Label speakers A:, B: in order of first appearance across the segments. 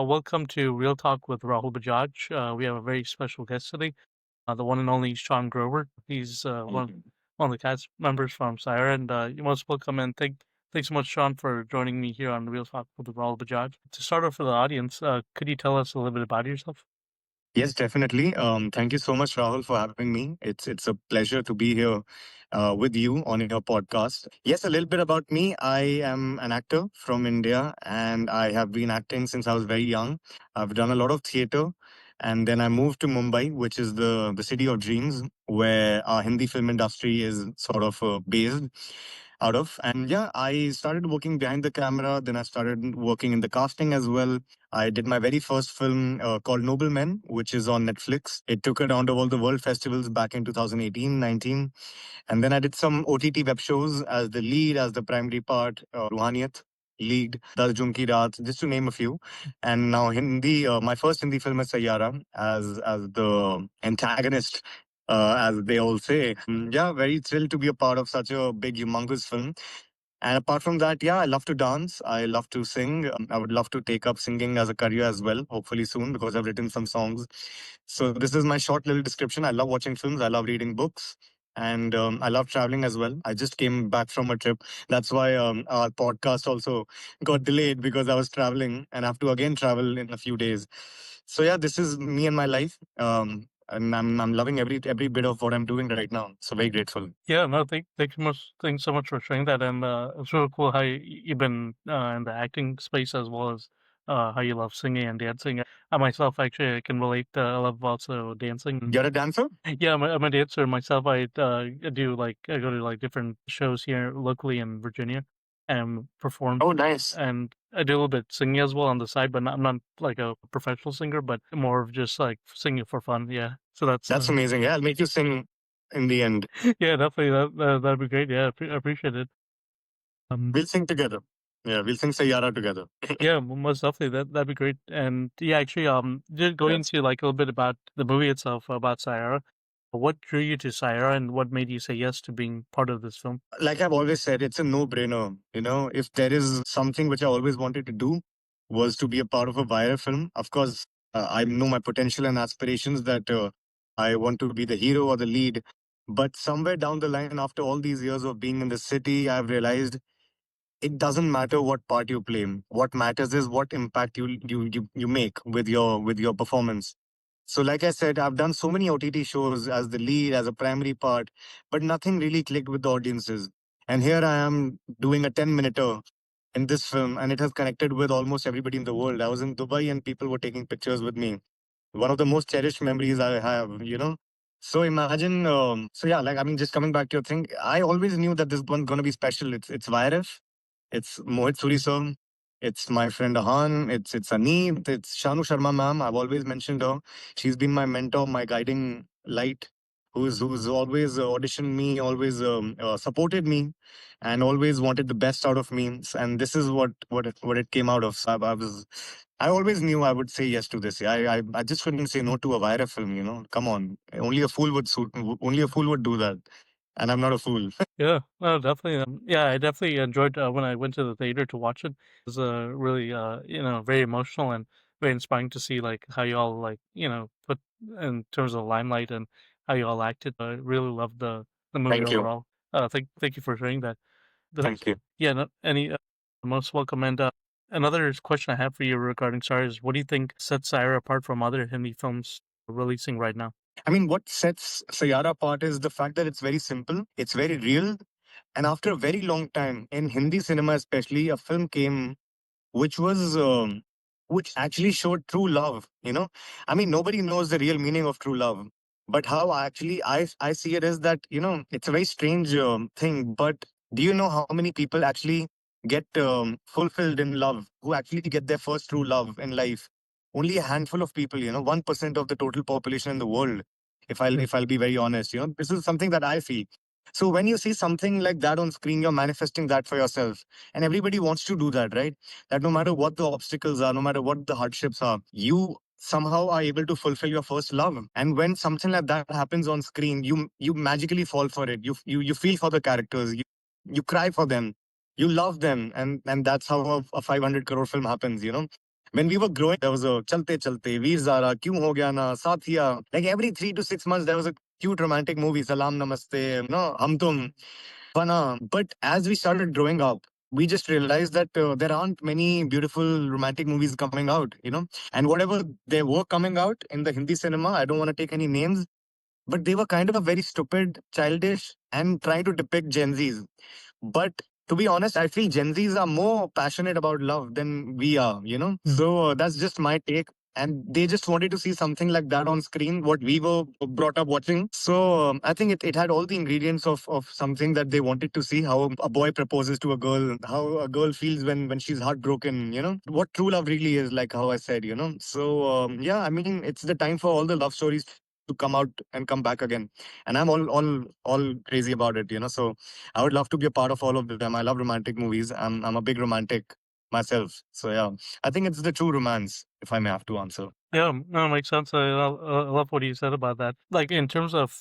A: welcome to Real Talk with Rahul Bajaj. We have a very special guest today, the one and only Shaan Grover. He's one of the cast members from Saiyaara, and you most welcome and thanks so much, Sean, for joining me here on Real Talk with Rahul Bajaj. To start off for the audience, could you tell us a little bit about yourself?
B: Yes, definitely. Thank you so much, Rahul, for having me. It's a pleasure to be here with you on your podcast. Yes, a little bit about me. I am an actor from India, and I have been acting since I was very young. I've done a lot of theater, and then I moved to Mumbai, which is the city of dreams, where our Hindi film industry is sort of based out of. And yeah, I started working behind the camera. Then I started working in the casting as well. I did my very first film called Noblemen, which is on Netflix. It took it around all the world festivals back in 2018, 19. And then I did some OTT web shows as the lead, as the primary part, Ruhaniyat lead, Das Junki Raat, just to name a few. And now Hindi, my first Hindi film is Saiyaara as the antagonist, as they all say. Yeah, very thrilled to be a part of such a big, humongous film. And apart from that, yeah, I love to dance. I love to sing. I would love to take up singing as a career as well, hopefully soon, because I've written some songs. So this is my short little description. I love watching films. I love reading books. And I love traveling as well. I just came back from a trip. That's why our podcast also got delayed because I was traveling and I have to again travel in a few days. So yeah, this is me and my life. And I'm loving every bit of what I'm doing right now. So very grateful.
A: Yeah, no, thanks so much for sharing that, and it's really cool how you've been in the acting space as well as how you love singing and dancing. I myself actually I can relate. I love also dancing.
B: You're a dancer?
A: Yeah, I'm a dancer myself. I do like I go to like different shows here locally in Virginia and perform,
B: Oh, nice.
A: and I do a little bit singing as well on the side, but I'm not like a professional singer, but more of just like singing for fun. Yeah, so
B: That's amazing. Yeah, I'll make you sing in the end.
A: yeah, definitely that'd be great. Yeah, I appreciate it.
B: We'll sing together. Yeah, we'll sing Saiyaara together.
A: Yeah, most definitely that'd be great. And yeah, actually, just going
B: Yes.
A: into like a little bit about the movie itself, about Saiyaara. What drew you to Saiyaara, and what made you say yes to being part of this film?
B: Like I've always said, it's a no-brainer. If there is something which I always wanted to do was to be a part of a Wire film. Of course, I know my potential and aspirations that I want to be the hero or the lead. But somewhere down the line, after all these years of being in the city, I've realized it doesn't matter what part you play. What matters is what impact you make with your performance. So, like I said, I've done so many OTT shows as the lead, as a primary part, but nothing really clicked with the audiences. And here I am doing a 10-minute in this film, and it has connected with almost everybody in the world. I was in Dubai, and people were taking pictures with me. One of the most cherished memories I have. So imagine, so yeah, like I mean, just coming back to your thing, I always knew that this one's gonna be special. It's Virus, it's Mohit Suri sir, it's my friend Ahan, it's Aneet, it's Shanu Sharma ma'am. I've always mentioned her. She's been my mentor, my guiding light, who's always auditioned me, always supported me, and always wanted the best out of me. And this is what it came out of. So I always knew I would say yes to this. I just couldn't say no to a Vaira film. Come on, only a fool would do that, and I'm not a fool.
A: Yeah, no, definitely. Yeah, I definitely enjoyed when I went to the theater to watch it. It was really, very emotional and very inspiring to see like how you all like, put in terms of limelight and how you all acted. I really loved the movie
B: Thank you,
A: overall. Thank you for sharing that. The
B: thank
A: next,
B: you.
A: yeah, no, any most welcome. And another question I have for you regarding Sire is, what do you think sets Sire apart from other Hindi films releasing right now?
B: I mean, what sets Sayara apart is the fact that it's very simple, it's very real, and after a very long time in Hindi cinema, especially, a film came which actually showed true love. I mean, nobody knows the real meaning of true love, but how actually I see it is that it's a very strange thing. But do you know how many people actually get fulfilled in love, who actually get their first true love in life? Only a handful of people. 1% of the total population in the world. If I'll be very honest, this is something that I feel. So when you see something like that on screen, you're manifesting that for yourself, and everybody wants to do that, right? That no matter what the obstacles are, no matter what the hardships are, you somehow are able to fulfill your first love. And when something like that happens on screen, you magically fall for it. You feel for the characters. You cry for them. You love them, and that's how a 500 crore film happens. when we were growing, there was a Chalte Chalte, Veer Zara, Kyun Ho Gya Na, Sathiya. Like every 3 to 6 months, there was a cute romantic movie, Salam Namaste, no, Hum Tum, Fana. But as we started growing up, we just realized that there aren't many beautiful romantic movies coming out, and whatever there were coming out in the Hindi cinema, I don't want to take any names, but they were kind of very stupid, childish, and trying to depict Gen Zs. But to be honest, I feel Gen Zs are more passionate about love than we are. So that's just my take. And they just wanted to see something like that on screen, what we were brought up watching. So I think it had all the ingredients of something that they wanted to see, how a boy proposes to a girl, how a girl feels when she's heartbroken, what true love really is, like how I said. So yeah, I mean, it's the time for all the love stories to come out and come back again. And I'm all crazy about it. So I would love to be a part of all of them. I love romantic movies. I'm a big romantic myself. So yeah, I think it's the true romance, if I may have to answer.
A: Yeah, no, it makes sense. I love what you said about that. Like in terms of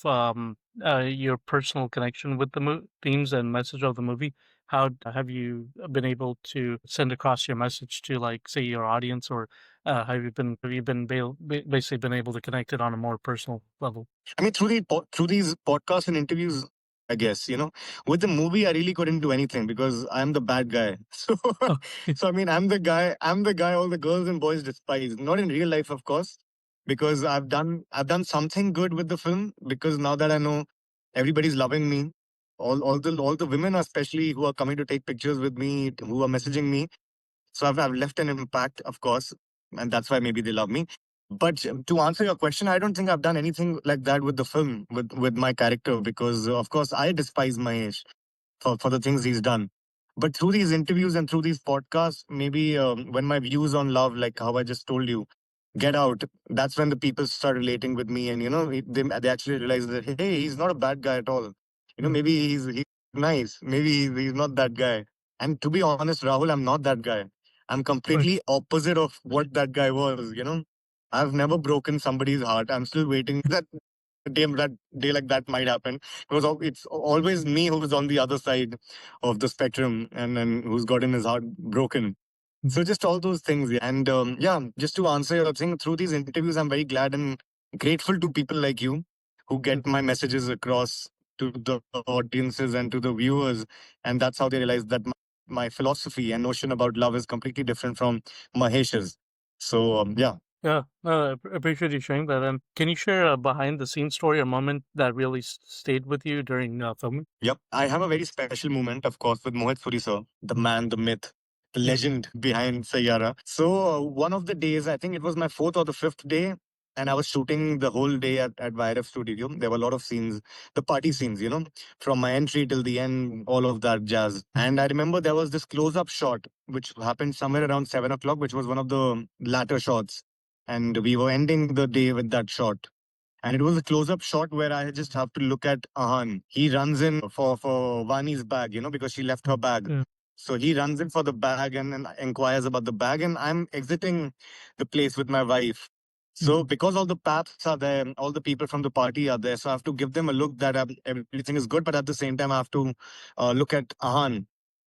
A: your personal connection with the themes and message of the movie, how have you been able to send across your message to, like, say, your audience, or have you basically been able to connect it on a more personal level?
B: I mean, through these podcasts and interviews, I guess with the movie, I really couldn't do anything because I'm the bad guy. So,
A: Oh,
B: so I mean, I'm the guy. I'm the guy all the girls and boys despise. Not in real life, of course, because I've done something good with the film. Because now that I know everybody's loving me, all the women, especially who are coming to take pictures with me, who are messaging me, so I've left an impact, of course, and that's why maybe they love me. But to answer your question, I don't think I've done anything like that with the film, with my character, because of course I despise Mahesh for the things he's done. But through these interviews and through these podcasts, maybe when my views on love, like how I just told you, get out, that's when the people start relating with me, and they actually realize that hey, he's not a bad guy at all.
A: mm,
B: Maybe he's nice. Maybe he's not that guy. And to be honest, Rahul, I'm not that guy. I'm
A: right.
B: completely opposite of what that guy was. I've never broken somebody's heart. I'm still waiting that day like that might happen because it's always me who's on the other side of the spectrum and who's gotten his heart broken.
A: Mm,
B: So just all those things. Yeah. And yeah, just to answer your thing, through these interviews, I'm very glad and grateful to people like you who
A: mm.
B: get my messages across to the audiences and to the viewers. And that's how they realize that my philosophy and notion about love is completely different from Mahesh's. So yeah.
A: Yeah, no, I appreciate you sharing that. And can you share a behind the scenes story, a moment that really stayed with you during filming?
B: Yep. I have a very special moment, of course, with Mohit Suri sir, the
A: Mm,
B: man, the myth, the
A: mm,
B: legend behind Saiyaara. So one of the days, I think it was my fourth or the fifth day, and I was shooting the whole day at YRF Studio. There were a lot of scenes, the party scenes, from my entry till the end, all of that jazz.
A: mm,
B: And I remember there was this close-up shot, which happened somewhere around 7 o'clock, which was one of the latter shots. And we were ending the day with that shot. And it was a close-up shot where I just have to look at Ahan. He runs in for Vani's bag, because she left her
A: mm,
B: bag.
A: yeah,
B: So he runs in for the bag and inquires about the bag, and I'm exiting the place with my wife.
A: mm,
B: So because all the paps are there, all the people from the party are there, so I have to give them a look that everything is good, but at the same time I have to look at Ahan.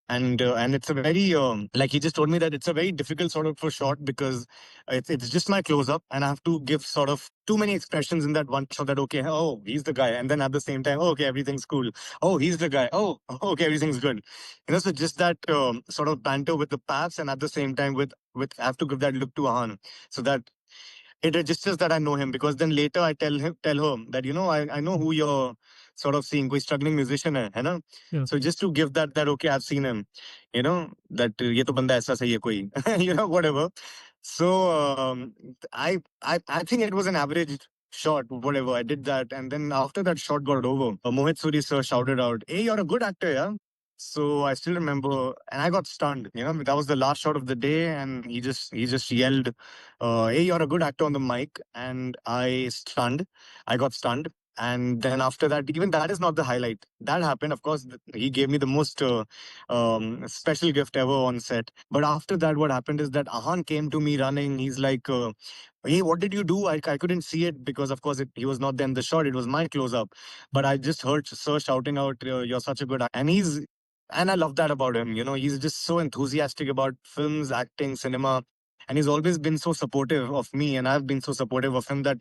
B: And it's a very like he just told me that it's a very difficult sort of a shot because it's just my close up and I have to give sort of too many expressions in that one shot that okay, oh, he's the guy, and then at the same time, oh, okay, everything's cool, oh, he's the guy, oh, okay, everything's good. So just that sort of banter with the paths, and at the same time with I have to give that look to Ahan so that it registers that I know him, because then later I tell her that I know who you're sort of seeing, koi struggling musician hai na?
A: yeah,
B: So just to give that okay, I've seen him, that ye to banda aisa sahi hai koi, whatever. So I think it was an average shot, whatever. I did that, and then after that shot got over, Mohit Suri sir shouted out, "Hey, you're a good actor, yeah." So I still remember, and I got stunned. That was the last shot of the day, and he just yelled, "Hey, you're a good actor on the mic," and I got stunned. And then after that, even that is not the highlight. That happened, of course. He gave me the most special gift ever on set. But after that, what happened is that Ahan came to me running. He's like, "Hey, what did you do?" I couldn't see it because, of course, he was not there in the shot. It was my close up. But I just heard Sir shouting out, "You're such a good actor," and I love that about him. He's just so enthusiastic about films, acting, cinema. and he's always been so supportive of me, and I've been so supportive of him that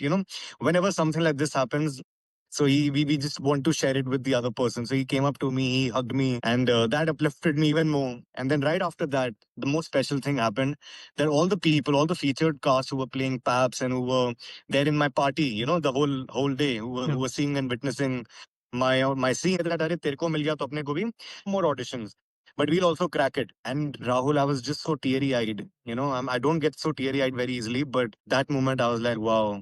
B: whenever something like this happens, so we just want to share it with the other person. So he came up to me, he hugged me, and that uplifted me even more. And then right after that, the most special thing happened, that all the people, all the featured cast who were playing Paps and who were there in my party, the whole day, who
A: Yeah.
B: were seeing and witnessing my scene, that अरे तेरे को मिल गया तो अपने को भी more auditions, but we'll also crack it. And Rahul, I was just so teary eyed. I don't get so teary eyed very easily, but that moment I was like, wow.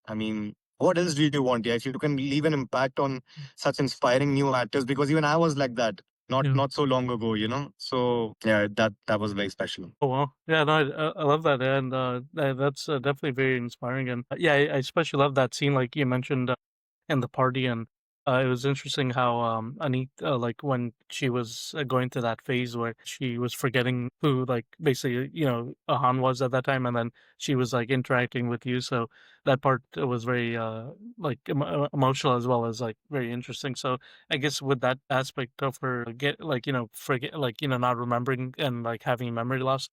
B: I mean, what else do you want? Yeah, if you can leave an impact on such inspiring new actors, because even I was like that
A: Yeah.
B: not so long ago. So yeah, that was very special.
A: Oh wow, yeah, no, I love that, and that's definitely very inspiring. And yeah, I especially love that scene, like you mentioned, in the party. And it was interesting how Anit, like when she was going through that phase where she was forgetting who, like, basically, Han was at that time, and then she was like interacting with you. So that part was very like emotional, as well as like very interesting. So I guess with that aspect of her get like forget, like not remembering and like having memory loss.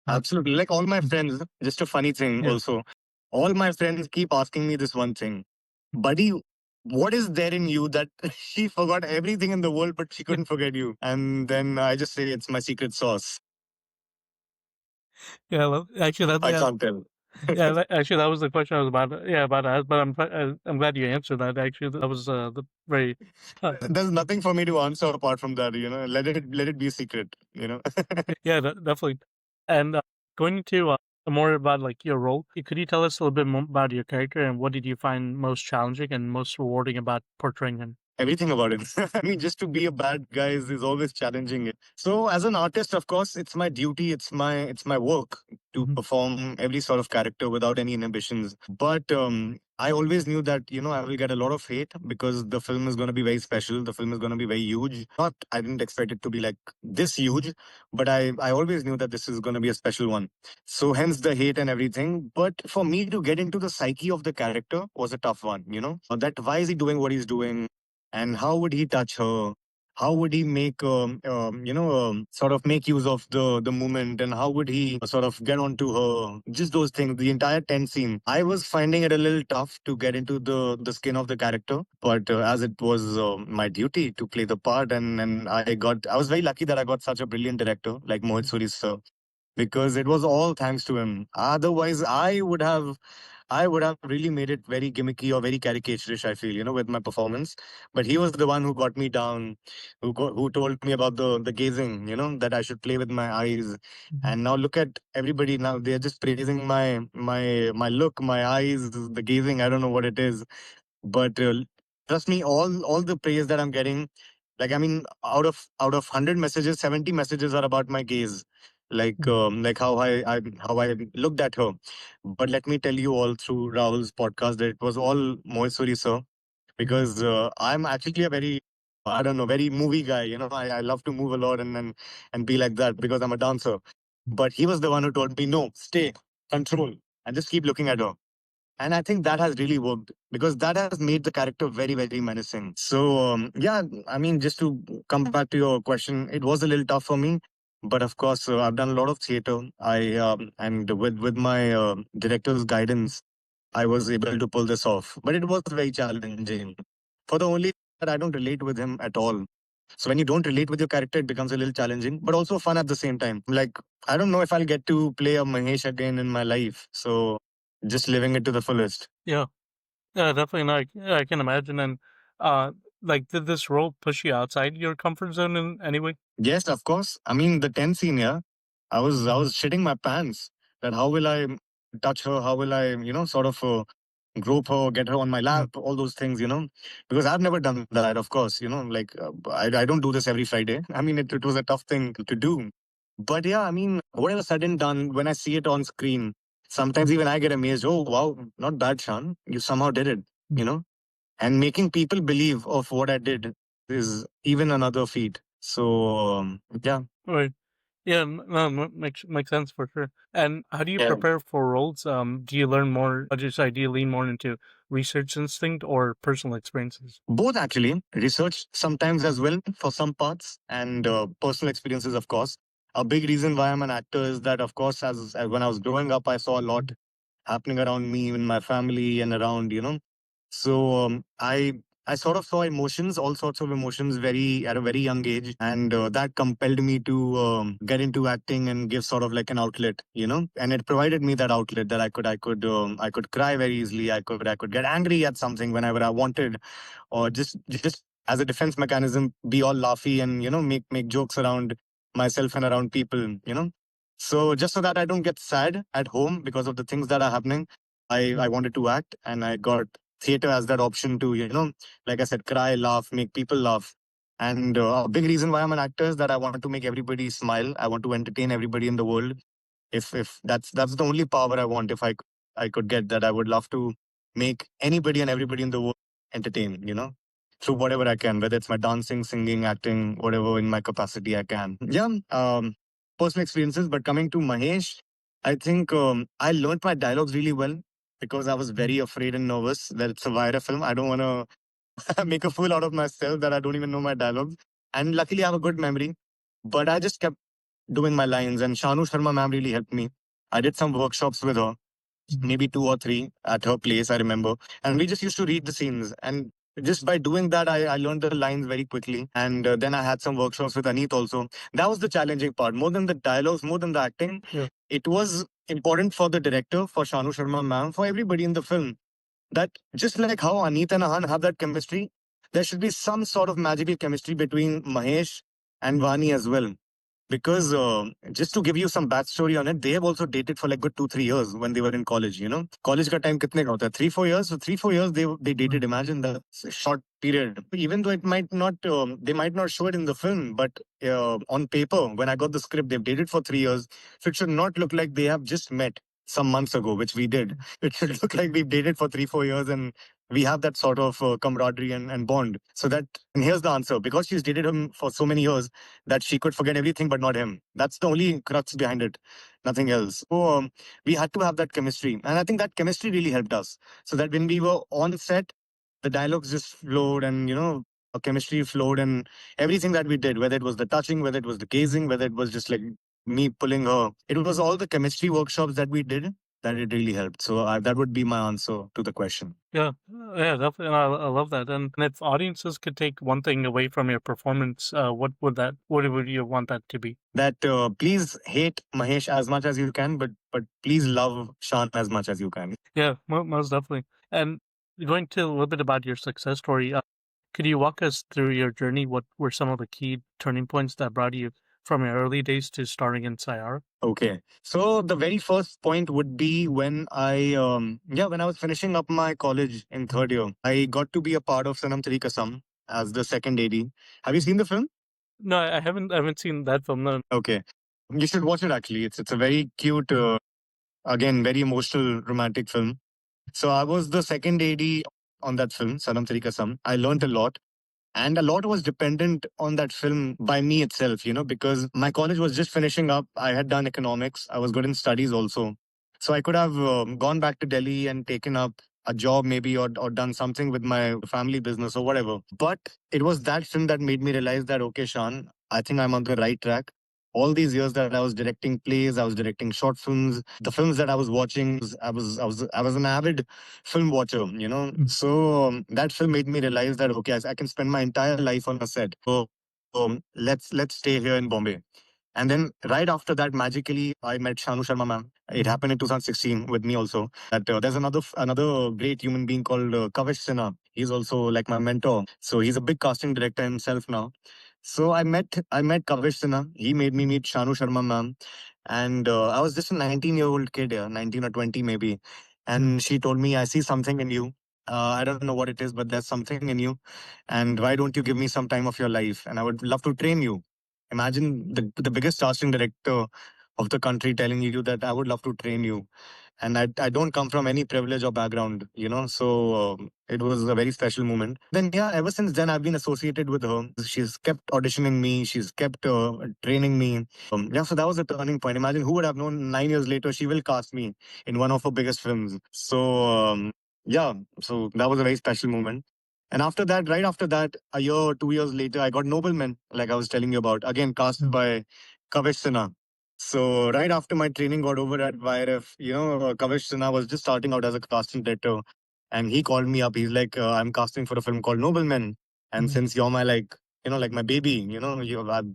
B: Absolutely. Like all my friends, just a funny thing
A: Yeah.
B: also, all my friends keep asking me this one thing, buddy, what is there in you that she forgot everything in the world, but she couldn't forget you? And then I just say it's my secret sauce.
A: Yeah, actually, that,
B: I
A: yeah,
B: can't tell.
A: yeah. Actually, that was the question I was about to ask. But I'm glad you answered that. Actually, that was the very
B: There's nothing for me to answer apart from that. Let it be a secret.
A: yeah, definitely. And going to more about like your role, could you tell us a little bit more about your character and what did you find most challenging and most rewarding about portraying him?
B: Everything about it. I mean, just to be a bad guy is always challenging. So as an artist, of course, it's my duty, it's my work to
A: Hmm.
B: perform every sort of character without any inhibitions. But I always knew that I will get a lot of hate because the film is going to be very special. The film is going to be very huge. Not I didn't expect it to be like this huge, but I always knew that this is going to be a special one. So hence the hate and everything. But for me to get into the psyche of the character was a tough one. That why is he doing what he's doing, and how would he touch her, how would he make sort of make use of the moment, and how would he sort of get onto her, just those things, the entire tense scene. I was finding it a little tough to get into the skin of the character, but as it was my duty to play the part, and I was very lucky that I got such a brilliant director like Mohit Suri sir, because it was all thanks to him. Otherwise I would have really made it very gimmicky or very caricaturish, I feel, with my performance. But he was the one who got me down, who told me about the gazing, that I should play with my eyes.
A: Mhm.
B: And now look at everybody now. They're just praising my look, my eyes, the gazing. I don't know what it is. But trust me, all the praise that I'm getting, like I mean, out of 100 messages, 70 messages are about my gaze, like how I looked at her. But let me tell you all through Rahul's podcast that it was all Moesuri sir, because I'm actually a very, I don't know, very movie guy. I love to move a lot and be like that because I'm a dancer. But he was the one who told me, no, stay, control, and just keep looking at her. And I think that has really worked because that has made the character very, very menacing. So, yeah, I mean, just to come back to your question, it was a little tough for me. But of course, I've done a lot of theater. And with my director's guidance, I was able to pull this off. But it was very challenging. For the only that I don't relate with him at all. So when you don't relate with your character, it becomes a little challenging, but also fun at the same time. Like, I don't know if I'll get to play a Mahesh again in my life. So just living it to the fullest.
A: Yeah, yeah, definitely. Like, yeah, I can imagine. And uh, like, did this role push you outside your comfort zone in any way?
B: Yes, of course. I mean, the 10th scene, yeah. I was shitting my pants that how will I touch her? How will I, sort of grope her, get her on my
A: Yeah.
B: lap, all those things, because I've never done that, of course, like I don't do this every Friday. I mean, it was a tough thing to do. But yeah, I mean, whatever said and done, when I see it on screen, sometimes even I get amazed. Oh, wow, not bad, Shaan. You somehow did it,
A: Mm.
B: you know? And making people believe of what I did is even another feat. So, yeah.
A: Right. Yeah, no, makes sense for sure. And how do you
B: Yeah.
A: prepare for roles? Do you learn more? Just ideally lean more into research instinct or personal experiences?
B: Both actually, research sometimes as well for some parts, and personal experiences, of course. A big reason why I'm an actor is that, of course, as when I was growing up, I saw a lot happening around me in my family and around, so I sort of saw emotions, all sorts of emotions, very at a very young age, and that compelled me to get into acting and give sort of like an outlet, and it provided me that outlet that I could cry very easily. I could get angry at something whenever I wanted, or just as a defense mechanism, be all laughy and make jokes around myself and around people. So just so that I don't get sad at home because of the things that are happening, I wanted to act, and I got theater as that option to, like I said, cry, laugh, make people laugh. And a big reason why I'm an actor is that I want to make everybody smile. I want to entertain everybody in the world. If that's the only power I want. If I could get that, I would love to make anybody and everybody in the world entertain, through whatever I can, whether it's my dancing, singing, acting, whatever in my capacity I can. Yeah, personal experiences. But coming to Mahesh, I think I learned my dialogues really well because I was very afraid and nervous that it's a Vaira film. I don't want to make a fool out of myself that I don't even know my dialogues. And luckily, I have a good memory. But I just kept doing my lines, and Shanu Sharma ma'am really helped me. I did some workshops with her, maybe two or three at her place, I remember. And we just used to read the scenes. And just by doing that, I learned the lines very quickly. And then I had some workshops with Aneet also. That was the challenging part. More than the dialogues, more than the acting,
A: Yeah.
B: it was important for the director, for Shanu Sharma ma'am, for everybody in the film, that just like how Aneet and Ahan have that chemistry, there should be some sort of magical chemistry between Mahesh and Vani as well. Because just to give you some backstory on it, they have also dated for like good 2-3 years when they were in college. College ka time kitne ka hota hai? 3-4 years. So 3-4 years they dated. Imagine the short period. Even though it might not, they might not show it in the film, but on paper, when I got the script, they've dated for 3 years. So it should not look like they have just met some months ago, which we did. It should look like we've dated for 3-4 years, and we have that sort of camaraderie and bond. So that, and here's the answer: because she's dated him for so many years, that she could forget everything but not him. That's the only crux behind it, nothing else. So we had to have that chemistry, and I think that chemistry really helped us. So that when we were on set, the dialogues just flowed, and our chemistry flowed, and everything that we did, whether it was the touching, whether it was the gazing, whether it was just like me pulling her, it was all the chemistry workshops that we did that it really helped. So that would be my answer to the question.
A: Yeah, yeah, definitely. And I love that. And if audiences could take one thing away from your performance, what would you want that to be?
B: That please hate Mahesh as much as you can, but please love Shaan as much as you can.
A: Yeah, most definitely. And going to a little bit about your success story, could you walk us through your journey? What were some of the key turning points that brought you from your early days to starring in Saiyaara?
B: Okay. So the very first point would be when when I was finishing up my college in third year, I got to be a part of Sanam Teri Kasam as the second AD. Have you seen the film?
A: No, I haven't seen that film. No.
B: Okay. You should watch it actually. It's a very cute, again, very emotional romantic film. So I was the second AD on that film, Sanam Teri Kasam. I learned a lot. And a lot was dependent on that film by me itself, because my college was just finishing up. I had done economics. I was good in studies also. So I could have gone back to Delhi and taken up a job maybe, or done something with my family business or whatever. But it was that film that made me realize that, okay, Sean, I think I'm on the right track. All these years that I was directing plays, I was directing short films, the films that I was watching, I was an avid film watcher, So that film made me realize that, okay, I can spend my entire life on a set. So let's stay here in Bombay. And then right after that, magically, I met Shanu Sharma ma'am. It happened in 2016 with me also. That there's another great human being called Kavish Sinha. He's also like my mentor. So he's a big casting director himself now. So I met Kavish Sinha. He made me meet Shanu Sharma ma'am, and I was just a 19-year-old kid, yeah, 19 or 20 maybe. And she told me, "I see something in you. I don't know what it is, but there's something in you. And why don't you give me some time of your life? And I would love to train you." Imagine the biggest casting director of the country telling you that I would love to train you. And I don't come from any privilege or background, so it was a very special moment. Then, yeah, ever since then, I've been associated with her. She's kept auditioning me, she's kept training me. Yeah, so that was a turning point. Imagine who would have known 9 years later she will cast me in one of her biggest films. So, yeah, so that was a very special moment. And after that, right after that, a year or 2 years later, I got Noblemen, like I was telling you about, again, cast by Kavish Sinha. So right after my training got over at YRF, Kavish Sinha was just starting out as a casting director, and he called me up. He's like, "I'm casting for a film called Noblemen, and since you're my like my baby,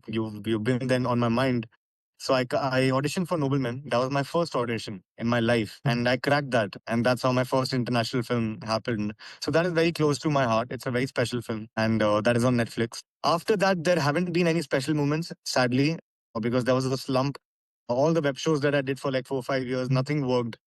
B: you've been then on my mind." So I auditioned for Noblemen. That was my first audition in my life, and I cracked that, and that's how my first international film happened. So that is very close to my heart. It's a very special film, and that is on Netflix. After that, there haven't been any special moments, sadly, because there was a slump. All the web shows that I did for like 4 or 5 years, nothing worked.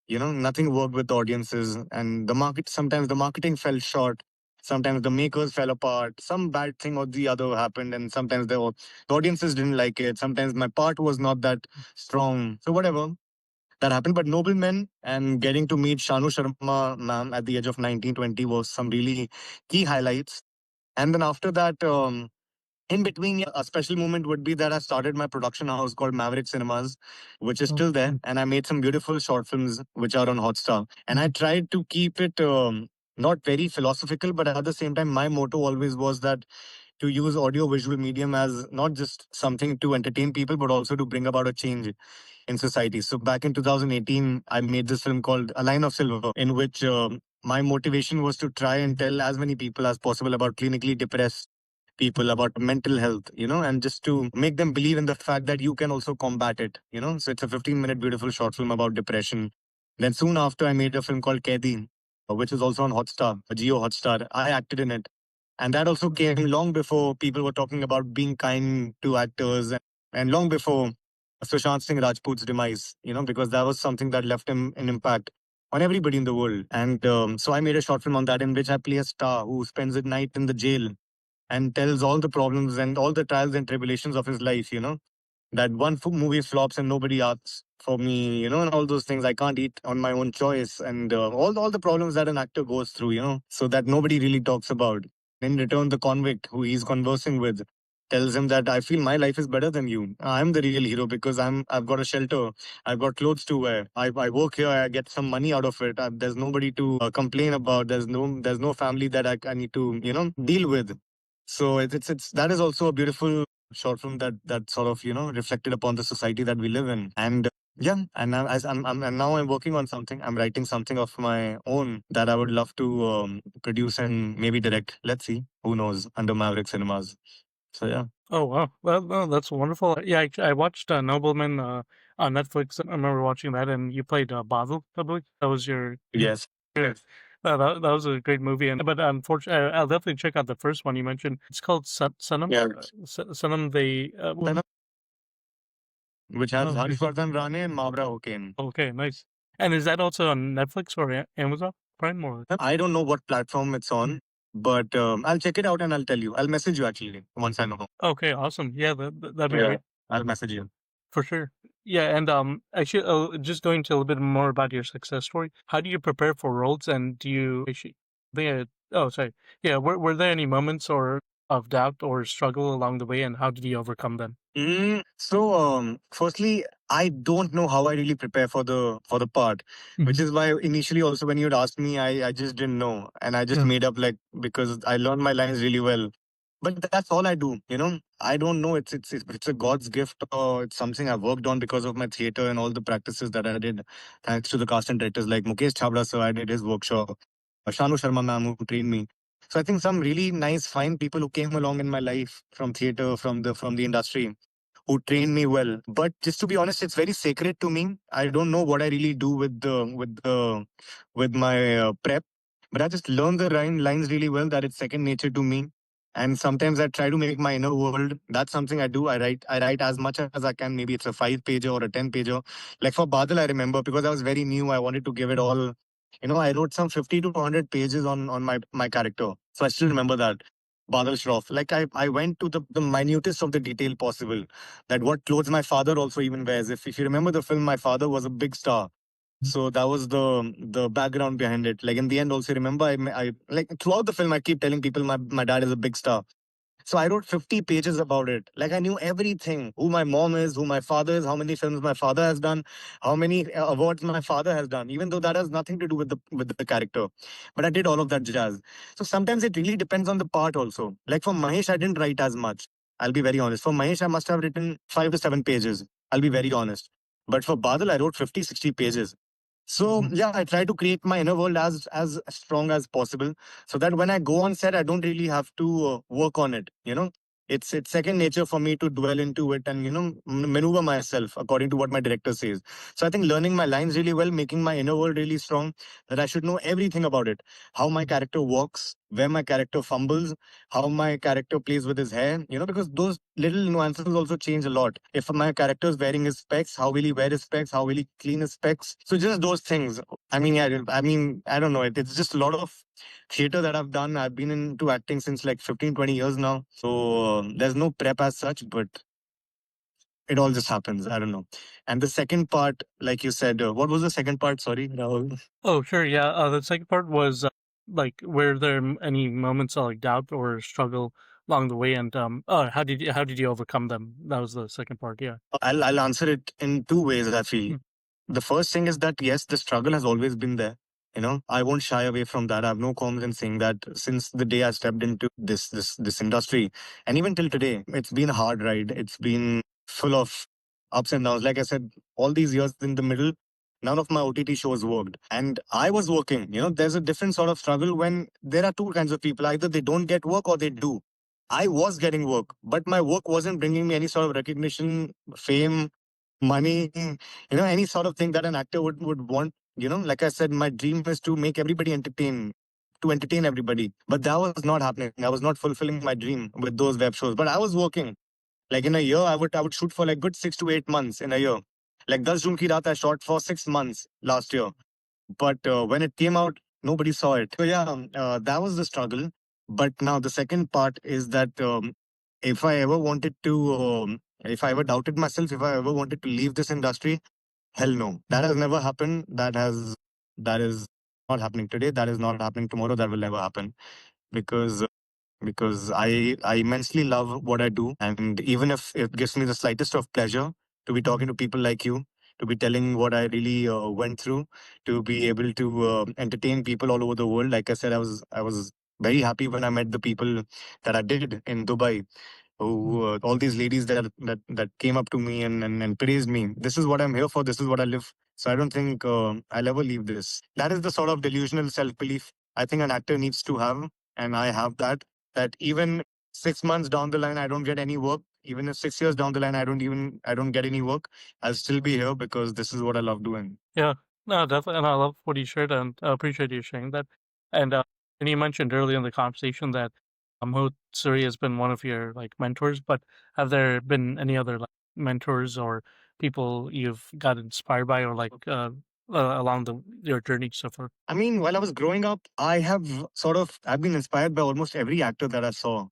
B: Nothing worked with audiences, and sometimes the marketing fell short. Sometimes the makers fell apart. Some bad thing or the other happened, and sometimes the audiences didn't like it. Sometimes my part was not that strong. So whatever that happened. But Noblemen and getting to meet Shanu Sharma ma'am at the age of 19, 20 was some really key highlights. And then after that, in between, yeah, a special moment would be that I started my production house called Maverick Cinemas, which is still there. And I made some beautiful short films which are on Hotstar. And I tried to keep it not very philosophical, but at the same time, my motto always was that to use audio visual medium as not just something to entertain people, but also to bring about a change in society. So back in 2018, I made this film called A Line of Silver, in which my motivation was to try and tell as many people as possible about clinically depressed people, about mental health, and just to make them believe in the fact that you can also combat it. So it's a 15-minute beautiful short film about depression. Then soon after, I made a film called Kaidi, which is also on Hotstar, a Geo Hotstar. I acted in it. And that also came long before people were talking about being kind to actors, and long before Sushant Singh Rajput's demise, because that was something that left him an impact on everybody in the world. And so I made a short film on that in which I play a star who spends a night in the jail and tells all the problems and all the trials and tribulations of his life. That one movie flops and nobody asks for me, and all those things. I can't eat on my own choice, and all the problems that an actor goes through, so that nobody really talks about. In return, the convict who he's conversing with tells him that I feel my life is better than you. I'm the real hero because I've got a shelter, I've got clothes to wear. I work here, I get some money out of it. There's nobody to complain about. There's no family that I need to deal with. So it's that is also a beautiful short film that sort of reflected upon the society that we live in. And yeah, and now as and now I'm working on something. I'm writing something of my own that I would love to produce and maybe direct. Let's see, who knows, under Maverick Cinemas. So yeah.
A: Oh wow, well, that's wonderful. Yeah, I watched Nobleman on Netflix. I remember watching that, and you played Basil, I believe. That was your
B: Yes.
A: yeah. That was a great movie, and but unfortunately, I'll definitely check out the first one you mentioned. It's called Sanam.
B: Yeah.
A: Sanam.
B: Then, which has
A: Oh,
B: Harshvardhan Rane and Mavra Hoken.
A: okay, nice. And is that also on Netflix or Amazon Prime or?
B: I don't know what platform it's on, but I'll check it out and I'll tell you. I'll message you actually once I know.
A: Okay, awesome. Yeah, that'd be great.
B: I'll message you.
A: For sure. Yeah, and actually, just going to a little bit more about your success story. How do you prepare for roles, and do you actually? Oh, sorry. Yeah, were there any moments or of doubt or struggle along the way, and how did you overcome them?
B: So, firstly, I don't know how I really prepare for the part, which is why initially also when you'd asked me, I just didn't know, and I just
A: Yeah.
B: made up like because I learned my lines really well. But that's all I do. I don't know. It's a God's gift, or it's something I worked on because of my theater and all the practices that I did, thanks to the cast and directors like Mukesh Chabra sir. I did his workshop. Shanu Sharma ma'am who trained me. So I think some really nice, fine people who came along in my life from theater, from the industry, who trained me well. But just to be honest, it's very sacred to me. I don't know what I really do with my prep, but I just learn the lines really well. That it's second nature to me. And sometimes I try to make my inner world. That's something I do. I write as much as I can. Maybe it's a 5 pager or a 10 pager. Like for Badal, I remember because I was very new. I wanted to give it all. I wrote some 50 to 100 pages on my character. So I still remember that. Badal Shroff. Like I went to the minutest of the detail possible. That what clothes my father also even wears. If you remember the film, my father was a big star. So that was the background behind it. Like in the end, also remember I like throughout the film, I keep telling people my dad is a big star. So I wrote 50 pages about it. Like I knew everything, who my mom is, who my father is, how many films my father has done, how many awards my father has done, even though that has nothing to do with the character. But I did all of that jazz. So sometimes it really depends on the part also. Like for Mahesh, I didn't write as much. I'll be very honest. For Mahesh, I must have written 5 to 7 pages. I'll be very honest. But for Badal, I wrote 50, 60 pages. So yeah, I try to create my inner world as strong as possible, so that when I go on set, I don't really have to work on it. It's second nature for me to dwell into it and maneuver myself according to what my director says. So I think learning my lines really well, making my inner world really strong, that I should know everything about it, how my character walks, where my character fumbles, how my character plays with his hair. Because those little nuances also change a lot. If my character is wearing his specs, how will he wear his specs? How will he clean his specs? So just those things. I mean, yeah, I mean, I don't know. It's just a lot of theater that I've done. I've been into acting since like 15, 20 years now. So there's no prep as such, but it all just happens. I don't know. And the second part, like you said, what was the second part? Sorry, Rahul.
A: Oh, sure. Yeah. The second part was like, were there any moments of like doubt or struggle along the way, and how did you overcome them? That was the second part. Yeah.
B: I'll answer it in two ways, I feel.
A: Mm.
B: The first thing is that yes, the struggle has always been there. I won't shy away from that. I have no qualms in saying that since the day I stepped into this industry, and even till today, it's been a hard ride. It's been full of ups and downs. Like I said, all these years in the middle, none of my OTT shows worked, and I was working. There's a different sort of struggle when there are two kinds of people: either they don't get work or they do. I was getting work, but my work wasn't bringing me any sort of recognition, fame, money, any sort of thing that an actor would want. Like I said, my dream is to make everybody to entertain everybody. But that was not happening. I was not fulfilling my dream with those web shows. But I was working. Like in a year, I would shoot for like good 6 to 8 months in a year. Like Das Jun Ki Raat, I shot for 6 months last year. But when it came out, nobody saw it. So yeah, that was the struggle. But now the second part is that if I ever wanted to, if I ever doubted myself, if I ever wanted to leave this industry, hell no, that has never happened. That is not happening today. That is not happening tomorrow. That will never happen because I immensely love what I do, and even if it gives me the slightest of pleasure to be talking to people like you, to be telling what I really went through, to be able to entertain people all over the world. Like I said, I was very happy when I met the people that I did in Dubai, who all these ladies that came up to me and praised me. This is what I'm here for. This is what I live. So I don't think I'll ever leave this. That is the sort of delusional self belief I think an actor needs to have, and I have that. That even 6 months down the line, I don't get any work. Even if 6 years down the line, I don't get any work, I'll still be here because this is what I love doing.
A: Yeah. No, definitely, and I love what you shared, and I appreciate you sharing that. And you mentioned earlier in the conversation that Mohit Suri has been one of your like mentors, but have there been any other like mentors or people you've got inspired by, or like along your journey so far?
B: I mean, while I was growing up, I've been inspired by almost every actor that I saw,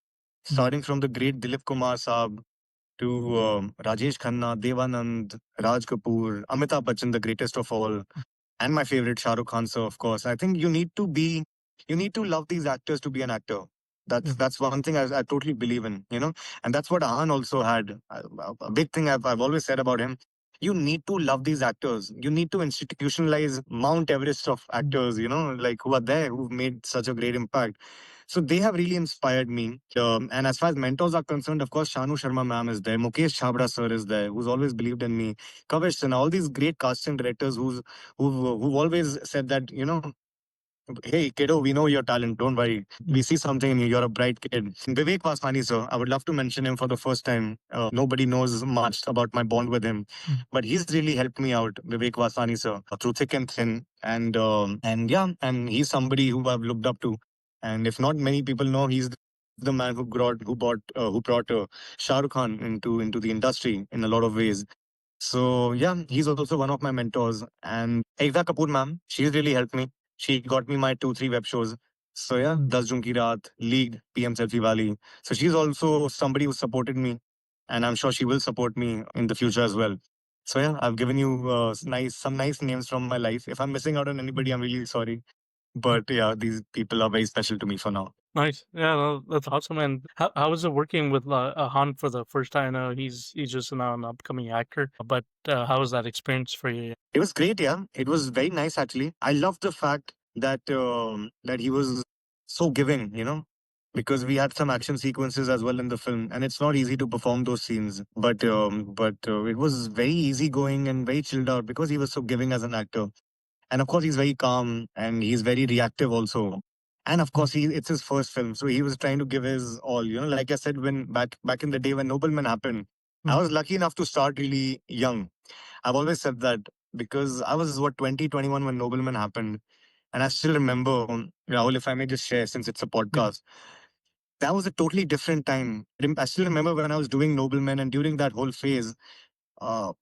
B: starting from the great Dilip Kumar Saab to Rajesh Khanna, Devanand, Raj Kapoor, Amitabh Bachchan, the greatest of all, and my favorite Shah Rukh Khan, sir, of course. I think you need to love these actors to be an actor. That's one thing I totally believe in, and that's what Ahan also had. A big thing I've always said about him. You need to love these actors. You need to institutionalize Mount Everest of actors, like who are there, who've made such a great impact. So they have really inspired me. And as far as mentors are concerned, of course, Shanu Sharma ma'am is there. Mukesh Chhabra sir is there, who's always believed in me. Kavish Sinha, all these great casting directors who've always said that, hey, kiddo, we know your talent. Don't worry. We see something in you. You're a bright kid. Vivek Vaswani, sir, I would love to mention him for the first time. Nobody knows much about my bond with him, but he's really helped me out, Vivek Vaswani, sir, through thick and thin. And yeah, and he's somebody who I've looked up to. And if not many people know, he's the man who brought Shah Rukh Khan into the industry in a lot of ways. So yeah, he's also one of my mentors. And Ekta Kapoor ma'am, she's really helped me. She got me my 2, 3 web shows. So yeah, Das Jun Ki Raat, League, PM Selfie Wali. So she's also somebody who supported me, and I'm sure she will support me in the future as well. So yeah, I've given you some nice names from my life. If I'm missing out on anybody, I'm really sorry. But yeah, these people are very special to me for now.
A: Nice. Yeah, no, that's awesome. And how is it working with Han for the first time? I know he's just now an upcoming actor, but how was that experience for you?
B: It was great, yeah. It was very nice actually. I love the fact that he was so giving. because we had some action sequences as well in the film, and it's not easy to perform those scenes. But it was very easygoing and very chilled out because he was so giving as an actor. And of course, he's very calm and he's very reactive also. And of course, it's his first film, so he was trying to give his all. Like I said, when back in the day when Nobleman happened, I was lucky enough to start really young. I've always said that because I was what 2021 when Nobleman happened, and I still remember, Rahul, if I may just share, since it's a podcast, that was a totally different time. I still remember when I was doing Noblemen, and during that whole phase, uh,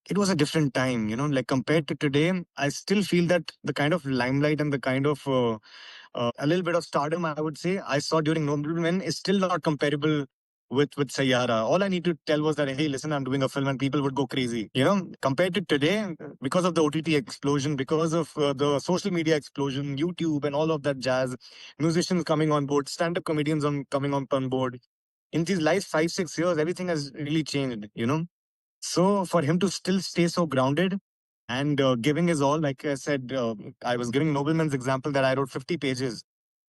B: it was a different time. Like compared to today, I still feel that the kind of limelight and the kind of a little bit of stardom, I would say, I saw during Noblemen is still not comparable with Saiyaara. All I need to tell was that, hey, listen, I'm doing a film, and people would go crazy. Compared to today, because of the OTT explosion, because of the social media explosion, YouTube, and all of that jazz, musicians coming on board, stand-up comedians coming on board. In these last 5 6 years, everything has really changed. So for him to still stay so grounded and giving his all, like I said, I was giving Nobleman's example that I wrote 50 pages.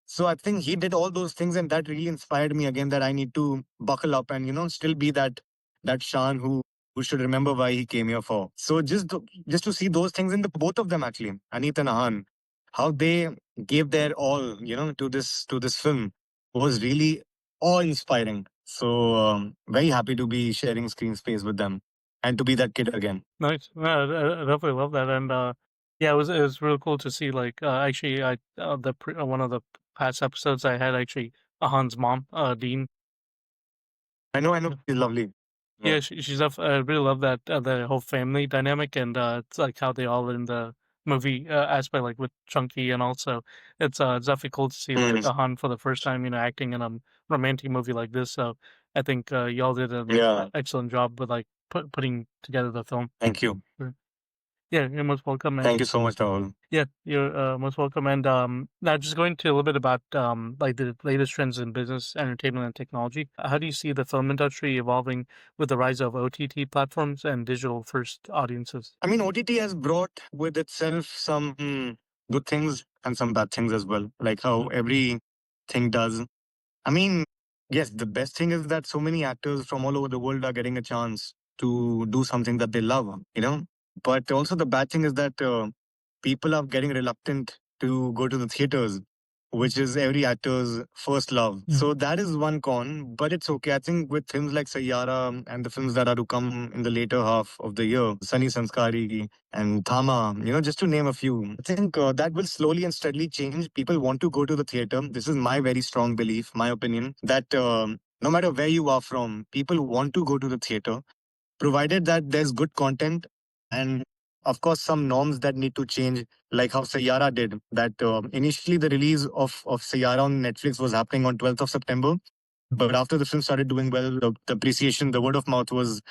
B: So I think he did all those things, and that really inspired me again that I need to buckle up and still be that Shaan who should remember why he came here for. So just to see those things in the both of them actually, Anit and Ahan, how they gave their all to this film was really awe inspiring. So very happy to be sharing screen space with them and to be that kid again.
A: Nice. No, I definitely love that, and yeah, it was really cool to see. Like, actually, one of the past episodes I had actually Han's mom, Dean.
B: I know, she's lovely. Yeah.
A: Yeah, I really love that the whole family dynamic, and it's like how they all in the movie aspect, like with Chunky, and also it's definitely cool to see like
B: Mm.
A: Han for the first time, acting in a romantic movie like this. So I think y'all did an
B: Yeah.
A: excellent job with like putting together the film.
B: Thank you.
A: Sure. Yeah, you're most welcome, man.
B: Thank you so much, Rahul.
A: Yeah, you're most welcome. And now just going to a little bit about like the latest trends in business, entertainment, and technology. How do you see the film industry evolving with the rise of OTT platforms and digital first audiences?
B: I mean, OTT has brought with itself some good things and some bad things as well, like how everything does. I mean, yes, the best thing is that so many actors from all over the world are getting a chance to do something that they love. But also the bad thing is that people are getting reluctant to go to the theaters, which is every actor's first love. So that is one con, but it's okay. I think with films like Saiyaara and the films that are to come in the later half of the year, Sunny Sanskari and Thama, just to name a few, I think that will slowly and steadily change. People want to go to the theater. This is my very strong belief, my opinion, that no matter where you are from, people want to go to the theater provided that there's good content and of course some norms that need to change, like how Sayara did that. Initially the release of Sayara on Netflix was happening on 12th of September, but after the film started doing well, the appreciation, the word of mouth was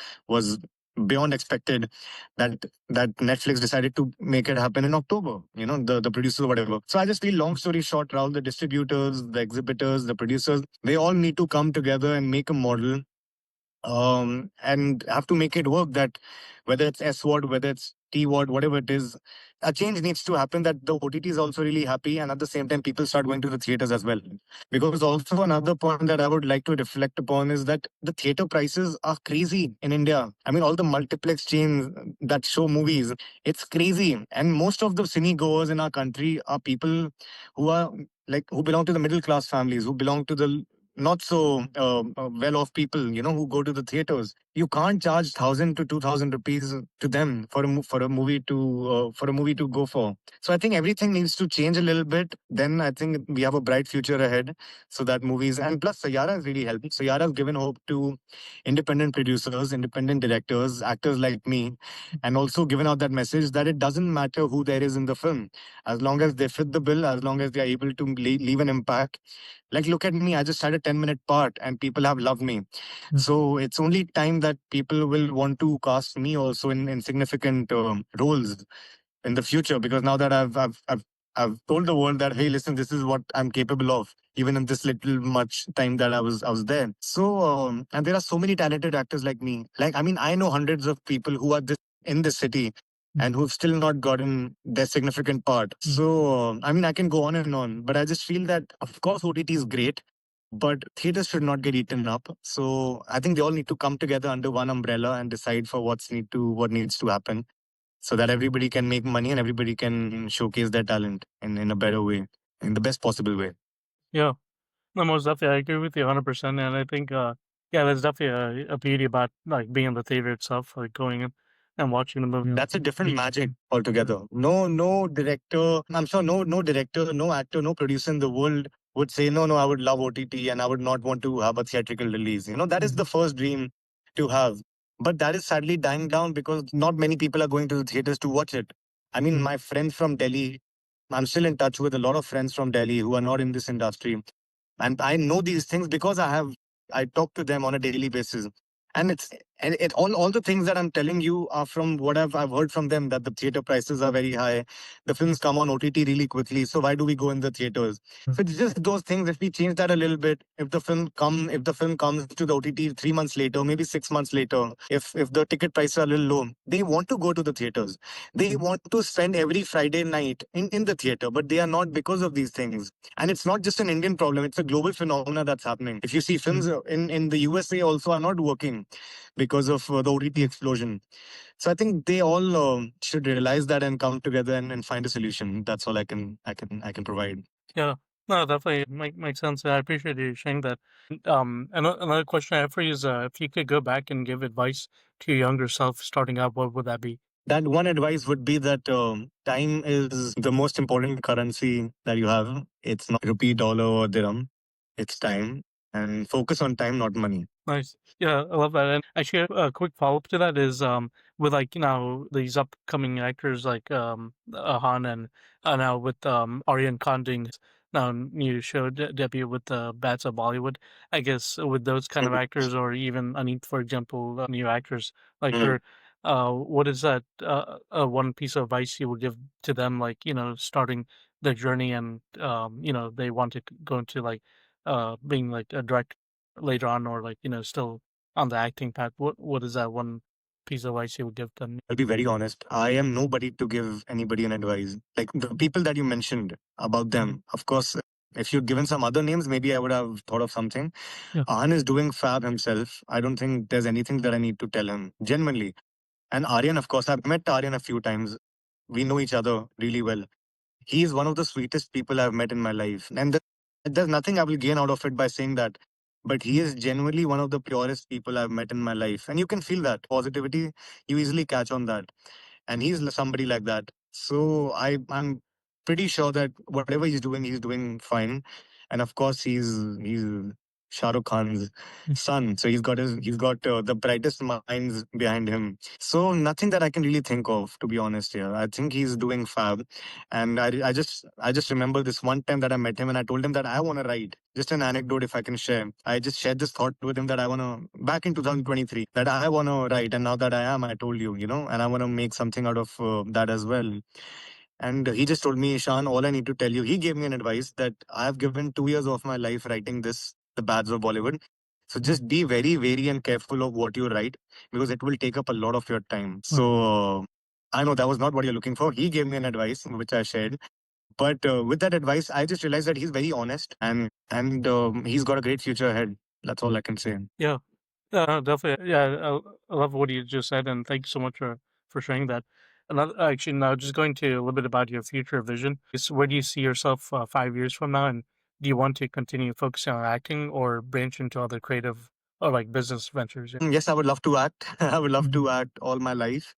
B: beyond expected, that Netflix decided to make it happen in October, the producers or whatever. So I just feel, long story short, Raul, the distributors, the exhibitors, the producers, they all need to come together and make a model, and have to make it work, that whether it's S word, whether it's T word, whatever it is, a change needs to happen, that the OTT is also really happy, and at the same time people start going to the theaters as well. Because also another point that I would like to reflect upon is that the theater prices are crazy in India. I mean, all the multiplex chains that show movies, it's crazy, and most of the cine goers in our country are people who are like who belong to the middle class families, who belong to the not so well off people, who go to the theaters. You can't charge 1,000 to 2,000 rupees to them for a movie to go for. So I think everything needs to change a little bit. Then I think we have a bright future ahead. So that movies, and plus Sayara has really helped. Sayara has given hope to independent producers, independent directors, actors like me, and also given out that message that it doesn't matter who there is in the film, as long as they fit the bill, as long as they are able to leave an impact. Like, look at me, I just had a 10-minute part and people have loved me. So it's only time that people will want to cast me also in significant roles in the future, because now that I've told the world that, hey, listen, this is what I'm capable of, even in this little much time that I was there. So and there are so many talented actors like me. Like, I mean, I know hundreds of people who are in this city and who've still not gotten their significant part. So I mean, I can go on and on, but I just feel that of course OTT is great. but theaters should not get eaten up. So I think they all need to come together under one umbrella and decide for what needs to happen, so that everybody can make money and everybody can showcase their talent in a better way, in the best possible way.
A: Yeah. No, most definitely. I agree with you 100%. And I think, yeah, there's definitely a beauty about like being in the theater itself, like going in and watching the movie.
B: That's a different magic altogether. No director. I'm sure no director, no actor, no producer in the world would say no. I would love OTT and I would not want to have a theatrical release. That is the first dream to have. But that is sadly dying down because not many people are going to the theaters to watch it. I mean, my friends from Delhi, I'm still in touch with a lot of friends from Delhi who are not in this industry, and I know these things because I talk to them on a daily basis. And all the things that I'm telling you are from what I've heard from them, that the theater prices are very high, the films come on OTT really quickly, so why do we go in the theaters? So it's just those things. If we change that a little bit, if the film comes to the OTT 3 months later, maybe 6 months later, if the ticket prices are a little low, they want to go to the theaters. They want to spend every Friday night in the theater, but they are not because of these things. And it's not just an Indian problem, it's a global phenomena that's happening. If you see films in the USA also are not working because of the OTT explosion. So I think they all should realize that and come together and find a solution. That's all I can provide.
A: Yeah. No, definitely makes sense. I appreciate you sharing that. Another question I have for you is, if you could go back and give advice to your younger self starting out, what would that be?
B: That one advice would be that time is the most important currency that you have. It's not rupee, dollar, or dirham. It's time, and focus on time, not money.
A: Nice. Yeah, I love that. And actually, a quick follow up to that is, with like these upcoming actors like Han and now with Aryan Khan doing his now new show debut with Bats of Bollywood. I guess with those kind of actors, or even Aneet, for example, new actors like
B: Mhm.
A: her, what is that one piece of advice you would give to them, like starting their journey and they want to go into like being like a director later on, or like still on the acting path, what is that one piece of advice you would give them?
B: I'll be very honest. I am nobody to give anybody an advice. Like the people that you mentioned about them, of course, if you'd given some other names, maybe I would have thought of something.
A: Yeah.
B: Ahan is doing fab himself. I don't think there's anything that I need to tell him, genuinely. And Aryan, of course, I've met Aryan a few times. We know each other really well. He is one of the sweetest people I've met in my life. And there's nothing I will gain out of it by saying that. But he is genuinely one of the purest people I've met in my life. And you can feel that positivity. You easily catch on that. And he's somebody like that. So I'm pretty sure that whatever he's doing fine. And of course, he's Shah Rukh Khan's son, so he's got the brightest minds behind him. So nothing that I can really think of, to be honest. Here, I think he's doing fab, and I just remember this one time that I met him, and I told him that I want to write. Just an anecdote, if I can share. I just shared this thought with him that I want to, back in 2023, that I want to write. And now that I am, I told you, and I want to make something out of that as well. And he just told me, Shaan, all I need to tell you, he gave me an advice that I have given 2 years of my life writing this, The Bads of Bollywood. So just be very wary and careful of what you write because it will take up a lot of your time. So I know that was not what you're looking for. He gave me an advice, which I shared. But with that advice, I just realized that he's very honest and he's got a great future ahead. That's all I can say.
A: Yeah. Definitely. Yeah, I love what you just said, and thank you so much for sharing that. Another, actually, now just going to a little bit about your future vision. Is where do you see yourself 5 years from now, and do you want to continue focusing on acting or branch into other creative or like business ventures? Yeah.
B: Yes, I would love to act. I would love to act all my life.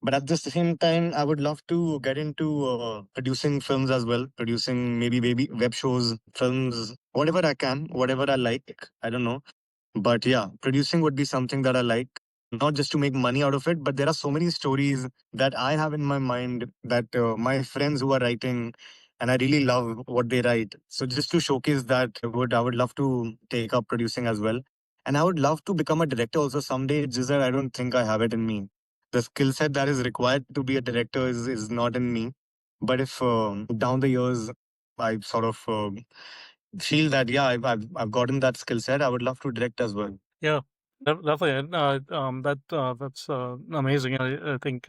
B: But at the same time, I would love to get into producing films as well, producing maybe web shows, films, whatever I can, whatever I like. I don't know. But yeah, producing would be something that I like, not just to make money out of it, but there are so many stories that I have in my mind that my friends who are writing, and I really love what they write. So just to showcase that, I would love to take up producing as well. And I would love to become a director also someday. It's just that I don't think I have it in me. The skill set that is required to be a director is not in me. But if down the years I sort of feel that yeah, I've gotten that skill set, I would love to direct as well.
A: Yeah, definitely. And that's amazing. I think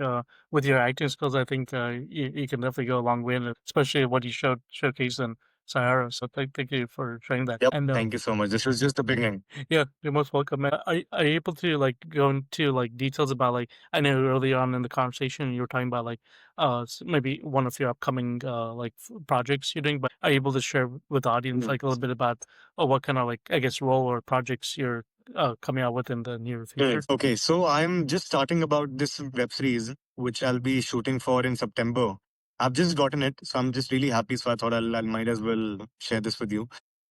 A: with your acting skills, I think you can definitely go a long way, in it, especially what you showcase in Saiyaara. So thank you for sharing that.
B: Yep.
A: And
B: Thank you so much. This was just the beginning.
A: yeah, you're most welcome. Are you able to like go into like details about like I know early on in the conversation you were talking about like maybe one of your upcoming projects you're doing, but are you able to share with the audience like a little bit about what kind of like I guess role or projects you're coming out with in the near future?
B: Okay, so I'm just starting about this web series, which I'll be shooting for in September. I've just gotten it, so I'm just really happy. So I thought I might as well share this with you.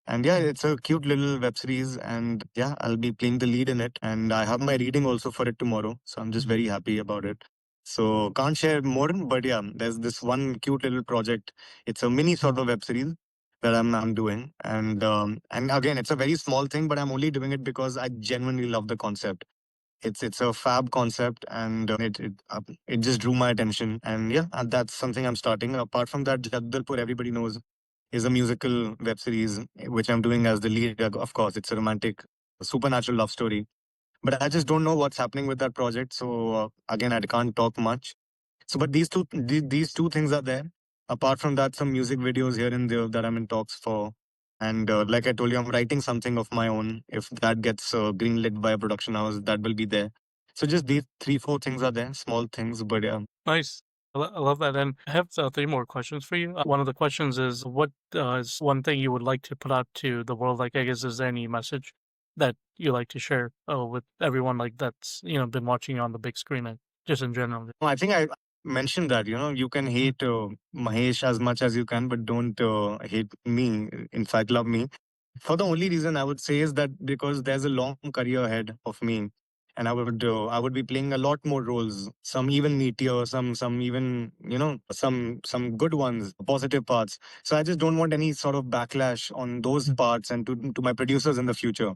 B: And yeah, it's a cute little web series, and yeah, I'll be playing the lead in it. And I have my reading also for it tomorrow, so I'm just very happy about it. So can't share more, but yeah, there's this one cute little project. It's a mini sort of web series that I'm doing, and again, it's a very small thing, but I'm only doing it because I genuinely love the concept. It's a fab concept, and it just drew my attention. And yeah, and that's something I'm starting. Apart from that, Jagdalpur, everybody knows, is a musical web series which I'm doing as the lead. Of course, it's a romantic, supernatural love story. But I just don't know what's happening with that project. So again, I can't talk much. So, but these two things are there. Apart from that, some music videos here and there that I'm in talks for. And like I told you, I'm writing something of my own. If that gets greenlit by a production house, that will be there. So just these three, four things are there, small things, but yeah.
A: Nice. I love that. And I have three more questions for you. One of the questions is what is one thing you would like to put out to the world? Like, I guess, is there any message that you like to share with everyone, like that's, been watching you on the big screen and just in general?
B: No, I think I mentioned that, you can hate Mahesh as much as you can, but don't hate me. In fact, love me. For the only reason I would say is that because there's a long career ahead of me, and I would be playing a lot more roles. Some even meteor, some even some good ones, positive parts. So I just don't want any sort of backlash on those parts and to my producers in the future.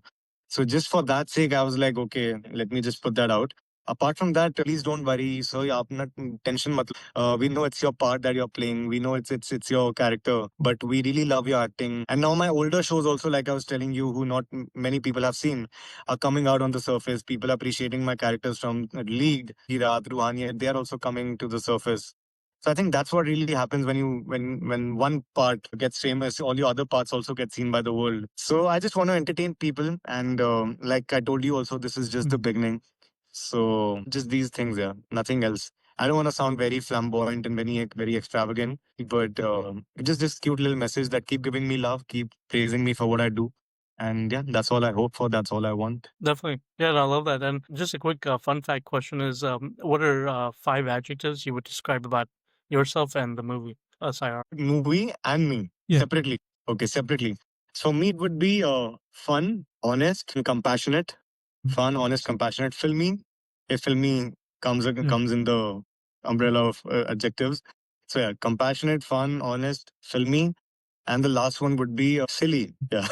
B: So just for that sake, I was like, okay, let me just put that out. Apart from that, please don't worry. So yeah, apna tension mat. We know it's your part that you're playing. We know it's your character, but we really love your acting. And now my older shows also, like I was telling you, who not many people have seen, are coming out on the surface. People appreciating my characters from League, Hirat, Ruhani. They are also coming to the surface. So I think that's what really happens when one part gets famous, all your other parts also get seen by the world. So I just want to entertain people, and like I told you, also this is just the beginning. So just these things, yeah, nothing else. I don't want to sound very flamboyant and very extravagant, but just this cute little message that keep giving me love, keep praising me for what I do, and yeah, that's all I hope for. That's all I want.
A: Definitely. Yeah, I love that. And just a quick fun fact question is what are five adjectives you would describe about yourself and the movie, Sayar?
B: Movie and me separately. Okay, separately. So me, it would be fun, honest, and compassionate. Fun, honest, compassionate. Filmy. If filmy comes in the umbrella of adjectives. So yeah, compassionate, fun, honest, filmy, and the last one would be silly. Yeah,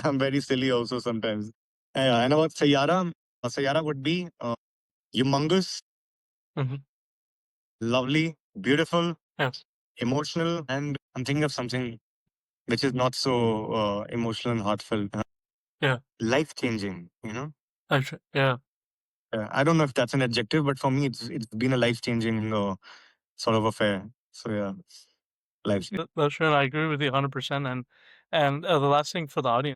B: I'm very silly also sometimes. And about Saiyaara, Saiyaara would be humongous,
A: Hmm.
B: lovely, beautiful,
A: Yes.
B: emotional, and I'm thinking of something which is not so emotional and heartfelt.
A: Yeah.
B: Life changing,
A: Actually, yeah.
B: I don't know if that's an adjective, but for me, it's been a life changing sort of affair. So yeah, life.
A: That's right. I agree with you 100%. And the last thing for the audience.